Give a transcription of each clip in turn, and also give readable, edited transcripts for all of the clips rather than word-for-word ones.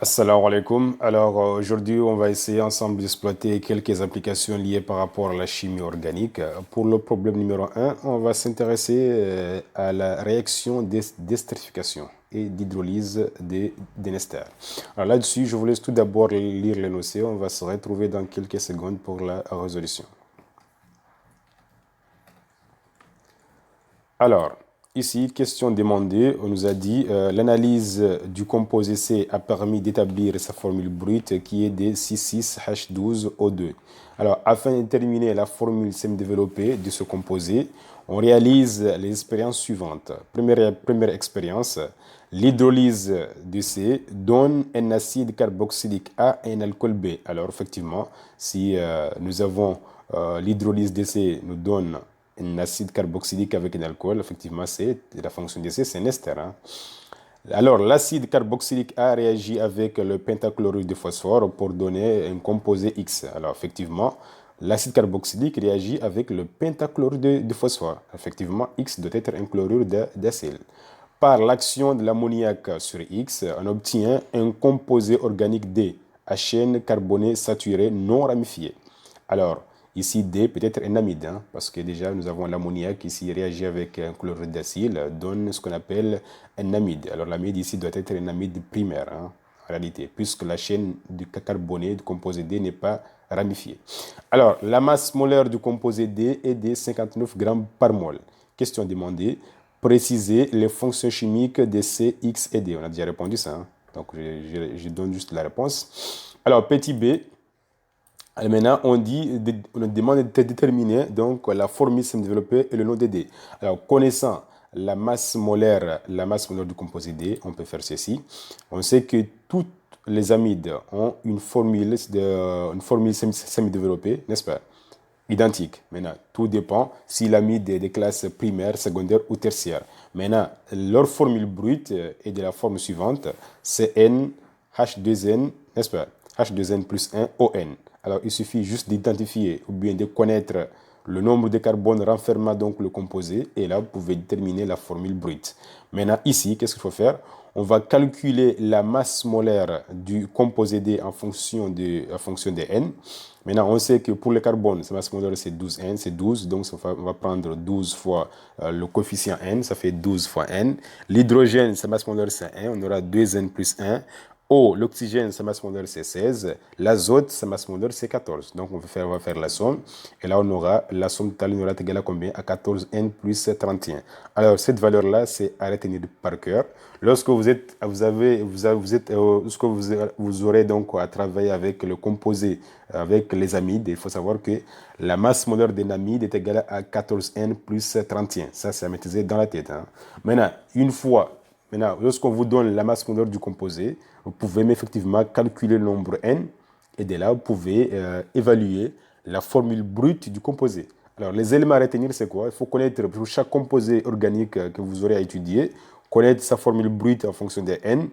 Assalamu alaikum. Alors aujourd'hui, on va essayer ensemble d'exploiter quelques applications liées par rapport à la chimie organique. Pour le problème numéro un, on va s'intéresser à la réaction d'esterification et d'hydrolyse des esters. Alors là-dessus, je vous laisse tout d'abord lire les notions. On va se retrouver dans quelques secondes pour la résolution. Alors, ici, question demandée, on nous a dit l'analyse du composé C a permis d'établir sa formule brute qui est de 66H12O2. Alors, afin de déterminer la formule semi-développée de ce composé, on réalise les expériences suivantes. Première expérience, l'hydrolyse de C donne un acide carboxylique A et un alcool B. Alors, effectivement, si nous avons l'hydrolyse de C nous donne un acide carboxylique avec un alcool, effectivement, c'est la fonction de C, c'est un ester. Hein. Alors, l'acide carboxylique A réagit avec le pentachlorure de phosphore pour donner un composé X. Alors, effectivement, l'acide carboxylique réagit avec le pentachlorure de phosphore. Effectivement, X doit être un chlorure d'acyle. Par l'action de l'ammoniac sur X, on obtient un composé organique D, HN carboné saturé non ramifié. Alors, ici, D peut être un amide, hein, parce que déjà, nous avons l'ammoniac qui, s'il réagit avec un chlorure d'acyle, donne ce qu'on appelle un amide. Alors, l'amide ici doit être un amide primaire, hein, en réalité, puisque la chaîne du carboné du composé D n'est pas ramifiée. Alors, la masse molaire du composé D est de 59 grammes par mol. Question demandée. Préciser les fonctions chimiques de C, X et D. On a déjà répondu ça. Hein. Donc, je donne juste la réponse. Alors, petit b, maintenant, on demande de déterminer donc, la formule semi-développée et le nom de D. Alors, connaissant la masse molaire du composé D, on peut faire ceci. On sait que toutes les amides ont une formule semi-développée, n'est-ce pas? Identique. Maintenant, tout dépend si l'amide est des classes primaires, secondaires ou tertiaires. Maintenant, leur formule brute est de la forme suivante, CN H2N, n'est-ce pas? H2N plus 1 ON. Alors, il suffit juste d'identifier ou bien de connaître le nombre de carbone renfermant donc le composé et là, vous pouvez déterminer la formule brute. Maintenant, ici, qu'est-ce qu'il faut faire? On va calculer la masse molaire du composé D en fonction de N. Maintenant, on sait que pour le carbone, sa masse molaire c'est 12N, c'est 12, donc on va prendre 12 fois le coefficient N, ça fait 12 fois N. L'hydrogène, sa masse molaire c'est 1, on aura 2N plus 1. O, l'oxygène, sa masse molaire c'est 16. L'azote, sa masse molaire c'est 14. Donc on va faire la somme. Et là, on aura la somme totale aura égale à combien? À 14N plus 31. Alors cette valeur-là, c'est à retenir par cœur. Lorsque vous aurez donc à travailler avec le composé, avec les amides, il faut savoir que la masse molaire d'un amide est égale à 14N plus 31. Ça, c'est à maîtriser dans la tête. Hein. Maintenant, lorsqu'on vous donne la masse molaire du composé, vous pouvez effectivement calculer le nombre n et de là, vous pouvez évaluer la formule brute du composé. Alors, les éléments à retenir, c'est quoi? Il faut connaître pour chaque composé organique que vous aurez à étudier, connaître sa formule brute en fonction de n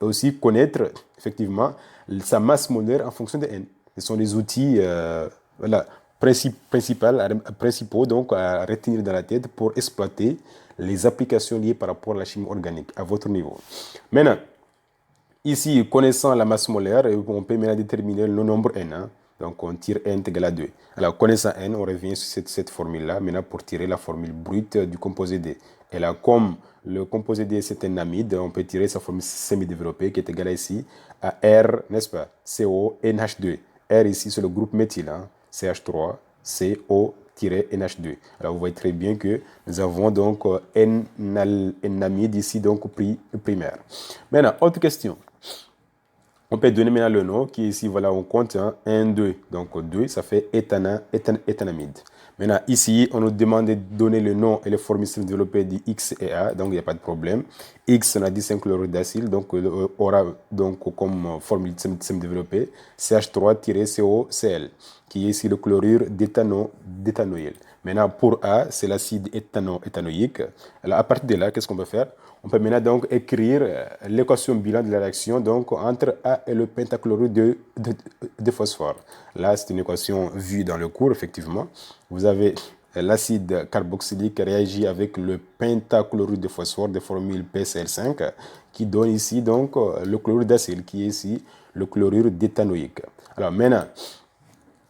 et aussi connaître effectivement sa masse molaire en fonction de n. Ce sont les outils voilà, principaux donc, à retenir dans la tête pour exploiter les applications liées par rapport à la chimie organique à votre niveau. Maintenant, ici, connaissant la masse molaire, on peut maintenant déterminer le nombre n. Hein. Donc, on tire n égale à 2. Alors, connaissant n, on revient sur cette formule-là, maintenant pour tirer la formule brute du composé D. Et là, comme le composé D, c'est un amide, on peut tirer sa formule semi-développée qui est égale ici à R, n'est-ce pas, CONH2. R ici, c'est le groupe méthyle, hein, CH3, CO-NH2. Alors, vous voyez très bien que nous avons donc N amide ici, donc primaire. Maintenant, autre question. On peut donner maintenant le nom qui est ici, voilà, on compte hein, 1, 2. Donc 2, ça fait éthanamide. Maintenant, ici, on nous demande de donner le nom et les formules développées de X et A, donc il n'y a pas de problème. X, on a dit 5 chlorure d'acyle, donc aura donc comme formule développée CH3-COCl, qui est ici le chlorure d'éthanoïl. Maintenant, pour A, c'est l'acide éthanoïque. Alors, à partir de là, qu'est-ce qu'on peut faire? On peut maintenant donc écrire l'équation bilan de la réaction donc, entre A et le pentachlorure de phosphore. Là, c'est une équation vue dans le cours, effectivement. Vous avez l'acide carboxylique réagit avec le pentachlorure de phosphore de formule PCl5 qui donne ici donc le chlorure d'acyle qui est ici le chlorure d'éthanoïque. Alors maintenant,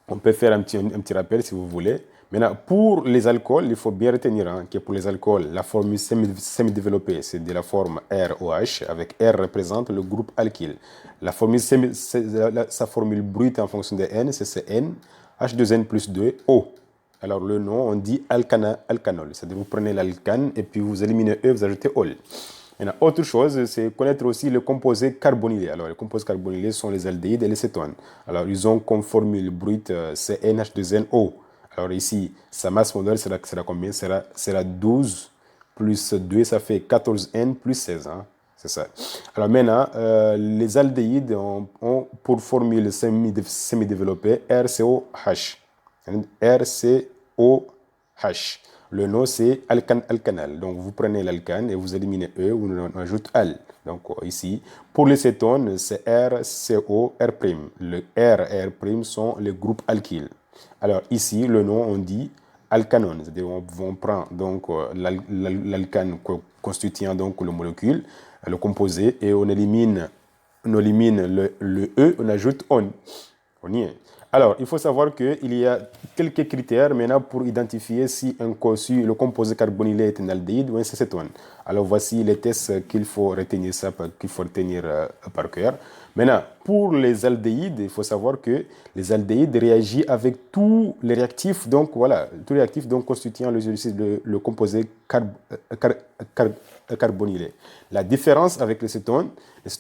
on peut faire un petit rappel si vous voulez. Maintenant, pour les alcools, il faut bien retenir que pour les alcools, la formule semi-développée, c'est de la forme ROH, avec R représente le groupe alkyle. La formule sa formule brute en fonction de N, c'est Cn, H2N plus 2, O. Alors le nom, on dit alcanol. C'est-à-dire vous prenez l'alcane et puis vous éliminez E, vous ajoutez ol. Maintenant, autre chose, c'est connaître aussi le composé carbonylé. Alors, les composés carbonylés sont les aldéhydes et les cétones. Alors, ils ont comme formule brute CnH2nO. Alors, ici, sa masse moléculaire sera combien? Sera 12 plus 2, ça fait 14N plus 16. Hein? C'est ça. Alors, maintenant, les aldéhydes ont pour formule semi-développée RCOH. RCOH. Le nom, c'est alcanal. Donc, vous prenez l'alcane et vous éliminez E, vous en ajoutez al. Donc, ici, pour les cétones, c'est RCO, R'. Le R et R' sont les groupes alkyles. Alors, ici, le nom, on dit alcanone. C'est-à-dire, on prend donc l'alcane constituant donc le molécule, le composé, et on élimine le E, on ajoute on. On y est. Alors, il faut savoir qu'il y a quelques critères maintenant pour identifier si le composé carbonylé est un aldéhyde ou un cétone. Alors, voici les tests qu'il faut retenir par cœur. Maintenant, pour les aldéhydes, il faut savoir que les aldéhydes réagissent avec tous les réactifs, donc voilà, tous les réactifs donc, constituant le composé carbonylé. La différence avec le cétone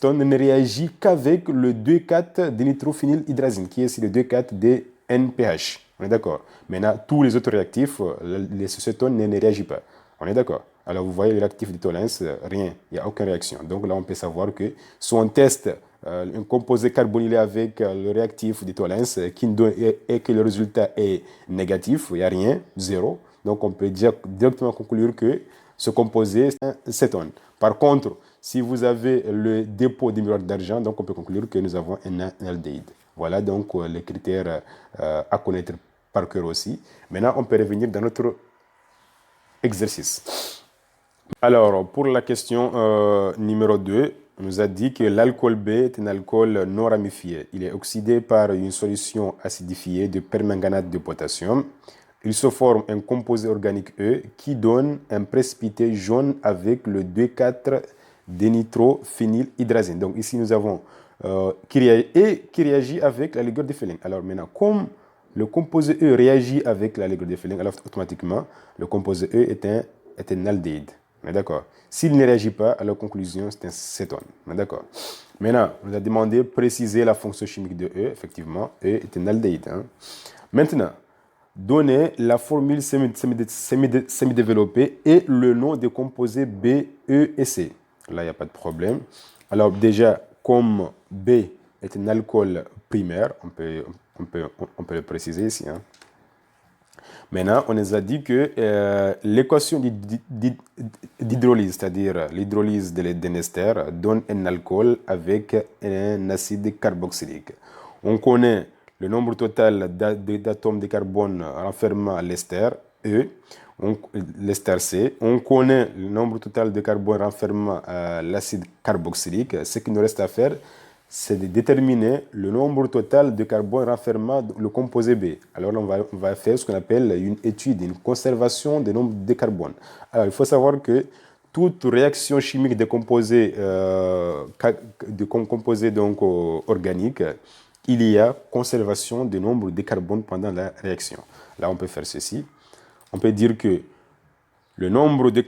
ne réagit qu'avec le 2,4-dénitrophénylhydrazine, qui est ici le 2,4-DNPH. On est d'accord? Maintenant, tous les autres réactifs, les cétones ne réagissent pas. On est d'accord? Alors, vous voyez, les réactifs de Tollens, rien, il n'y a aucune réaction. Donc là, on peut savoir que si on teste un composé carbonylé avec le réactif de Tollens et que le résultat est négatif, il n'y a rien, zéro. Donc, on peut directement conclure que ce composé est un cétone. Par contre, si vous avez le dépôt de miroir d'argent, donc on peut conclure que nous avons un aldéhyde. Voilà donc les critères à connaître par cœur aussi. Maintenant, on peut revenir dans notre exercice. Alors, pour la question numéro 2, on nous a dit que l'alcool B est un alcool non ramifié. Il est oxydé par une solution acidifiée de permanganate de potassium. Il se forme un composé organique E qui donne un précipité jaune avec le 2,4-dénitrophénylhydrazine. Donc ici, nous avons qui réagit avec la liqueur de Fehling. Alors maintenant, comme le composé E réagit avec la liqueur de Fehling, alors automatiquement, le composé E est un aldéhyde. On est d'accord? S'il ne réagit pas, à la conclusion, c'est un cétone. On est d'accord? Maintenant, on nous a demandé de préciser la fonction chimique de E. Effectivement, E est un aldéhyde. Hein? Maintenant, donner la formule semi-développée et le nom des composés B, E et C. Là, il n'y a pas de problème. Alors déjà, comme B est un alcool primaire, on peut le préciser ici. Hein. Maintenant, on nous a dit que l'équation d'hydrolyse, c'est-à-dire l'hydrolyse d'un ester, donne un alcool avec un acide carboxylique. On connaît le nombre total d'atomes de carbone renfermant l'ester, E, l'ester C. On connaît le nombre total de carbone renfermant l'acide carboxylique. Ce qu'il nous reste à faire, c'est de déterminer le nombre total de carbone renfermant le composé B. Alors, on va faire ce qu'on appelle une étude, une conservation des nombres de carbone. Alors, il faut savoir que toute réaction chimique de composés donc, organiques, il y a conservation du nombre de carbone pendant la réaction. Là, on peut faire ceci. On peut dire que le nombre de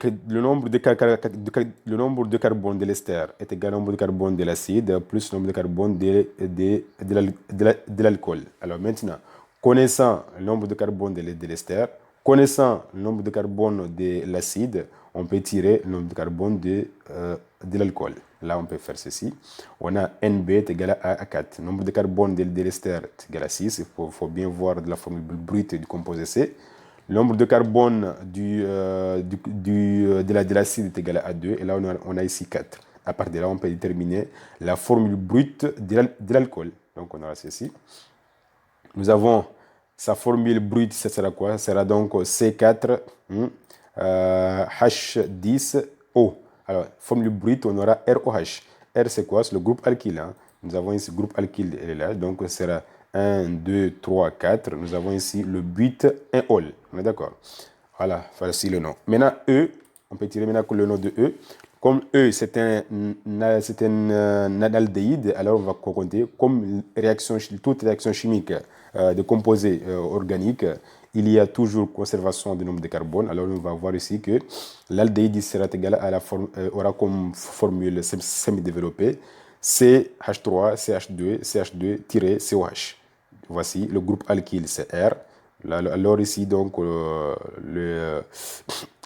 carbone de l'ester est égal au nombre de carbone de l'acide plus le nombre de carbone de l'alcool. Alors maintenant, connaissant le nombre de carbone de l'ester, connaissant le nombre de carbone de l'acide, on peut tirer le nombre de carbone de l'alcool. Là, on peut faire ceci. On a NB est égal à 4. Le nombre de carbone de l'ester est égal à 6. Il faut bien voir de la formule brute du composé C. Le nombre de carbone de l'acide est égal à 2. Et là, on a ici 4. À partir de là, on peut déterminer la formule brute de l'alcool. Donc, on aura ceci. Nous avons Sa formule brute, ce sera quoi? Ce sera donc C4 H10O. Alors, formule brute, on aura ROH. R, c'est quoi? C'est le groupe alkyle. Hein. Nous avons ici le groupe alkyle, elle est là. Donc, ce sera 1, 2, 3, 4. Nous avons ici le but, un ol. On est d'accord? Voilà, voici le nom. Maintenant, E, on peut tirer maintenant le nom de E. Comme E, c'est un aldéhyde, alors on va compter comme toute réaction chimique de composés organiques, il y a toujours conservation du nombre de carbone. Alors on va voir ici que l'aldéhyde sera égal à la forme, aura comme formule semi-développée CH3, CH2, CH2-COH. Voici le groupe alkyle, c'est R. Alors ici, donc,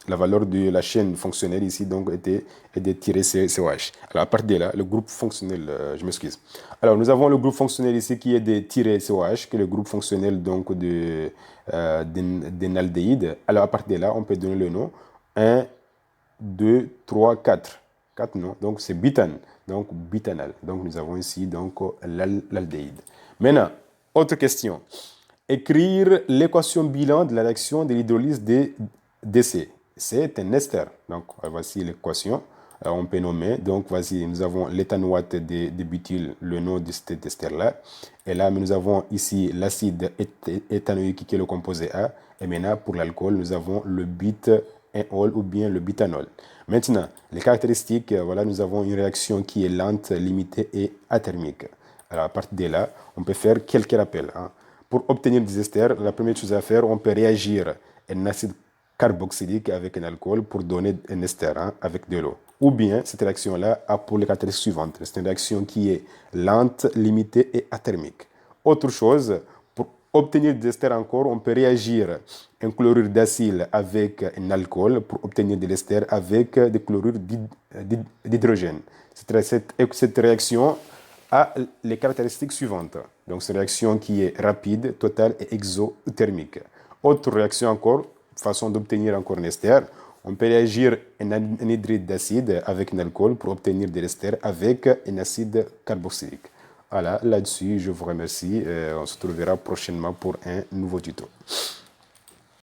la valeur de la chaîne fonctionnelle ici donc était de tirer COH. Alors à partir de là, le groupe fonctionnel, je m'excuse. Alors nous avons le groupe fonctionnel ici qui est de tirer COH, qui est le groupe fonctionnel donc d'un aldéhyde. Alors à partir de là, on peut donner le nom 1, 2, 3, 4. 4 noms. Donc c'est butane, donc butanal. Donc nous avons ici donc l'aldéhyde. Maintenant, autre question. Écrire l'équation bilan de la réaction de l'hydrolyse des décès. C'est un ester. Donc, voici l'équation. On peut nommer. Donc, voici, nous avons l'éthanoate de butyl, le nom de cet ester-là. Et là, nous avons ici l'acide éthanoïque qui est le composé A. Et maintenant, pour l'alcool, nous avons le but-1-ol ou bien le butanol. Maintenant, les caractéristiques, voilà, nous avons une réaction qui est lente, limitée et athermique. Alors, à partir de là, on peut faire quelques rappels. Hein. Pour obtenir des esters, la première chose à faire, on peut réagir un acide carboxylique avec un alcool pour donner un ester avec de l'eau. Ou bien, cette réaction-là a pour les caractéristiques suivantes. C'est une réaction qui est lente, limitée et athermique. Autre chose, pour obtenir des esters encore, on peut réagir un chlorure d'acide avec un alcool pour obtenir de l'ester avec des chlorures d'hydrogène. Cette réaction a les caractéristiques suivantes. Donc, c'est une réaction qui est rapide, totale et exothermique. Autre réaction encore, façon d'obtenir encore un ester, on peut réagir un anhydride d'acide avec un alcool pour obtenir de l'ester avec un acide carboxylique. Voilà, là-dessus, je vous remercie. On se retrouvera prochainement pour un nouveau tuto.